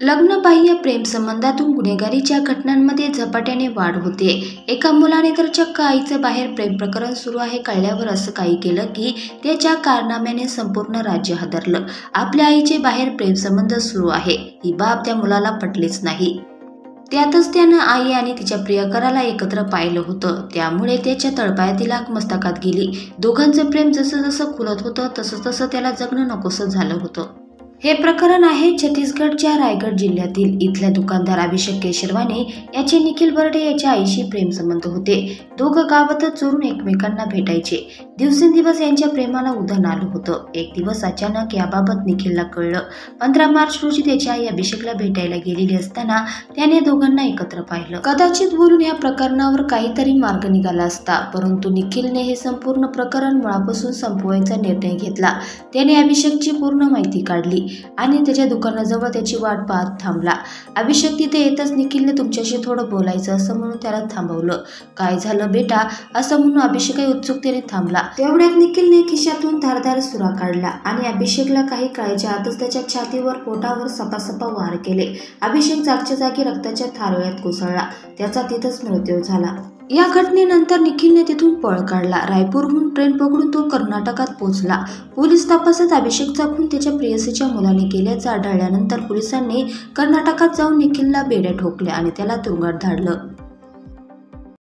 लग्नबाह्य प्रेमसंबंधातून गुन्हेगारीच्या घटनांमध्ये झपाट्याने वाढ होते। एका मुलाने तर चक्क आईचं बाहेर प्रेम प्रकरण सुरू आहे कळल्यावर असं काही केलं की त्याच्या कारनाम्याने संपूर्ण राज्य हादरलं। आपल्या आईचे बाहेर प्रेमसंबंध सुरू आहे ही बाब त्या मुलाला पटलीच नाही। त्यातच त्यानं आई आणि तिच्या प्रियकराला एकत्र पाहिलं होतं, त्यामुळे त्याच्या तळपायातील आग मस्तकात गेली। दोघांचं प्रेम जसं जसं खुलत होतं तसं तसं त्याला जगणं नकोसं झालं होतं। हे प्रकरण आहे छत्तीसगडच्या रायगड जिल्ह्यातील। इथल्या दुकानदार अभिषेक केशरवाने याचे निखिल बर्डे याच्या आईशी प्रेमसंबंध होते। दोघं गावातच चोरून एकमेकांना भेटायचे। दिवसेंदिवस यांच्या प्रेमाला उधाण आलं होतं। एक दिवस अचानक याबाबत निखिलला कळलं। 15 मार्च रोजी त्याची आई अभिषेकला भेटायला गेलेली असताना त्याने दोघांना एकत्र पाहिलं। कदाचित बोलून या प्रकरणावर काहीतरी मार्ग निघाला असता, परंतु निखिलने हे संपूर्ण प्रकरण मुळापासून संपवायचा निर्णय घेतला। त्याने अभिषेकची पूर्ण माहिती काढली आणि त्याच्या दुकानाजवळ त्याची वाट पाहत थांबला। अभिषेक तिथे येतच निखिलने तुमच्याशी थोडं बोलायचं असं म्हणून त्याला थांबवलं। काय झालं बेटा असं म्हणून अभिषेकही उत्सुकतेने थांबला। तेवढ्यात निखिलने खिशातून धारदार सुरा काढला आणि अभिषेकला काही काळाच्या आतच त्याच्या छातीवर पोटावर सपासपा वार केले। अभिषेक जागच्या जागी रक्ताच्या थारोळ्यात कोसळला। त्याचा तिथंच मृत्यू झाला। या घटनेनंतर निखिलने तिथून पळ काढला। रायपूरहून ट्रेन पकडून तो कर्नाटकात पोहोचला। पोलीस तपासात अभिषेकचा खून त्याच्या प्रेयसीच्या मुलाने केल्याचं आढळल्यानंतर पोलिसांनी कर्नाटकात जाऊन निखिलला बेड्या ठोकल्या आणि त्याला तुरुंगात धाडलं।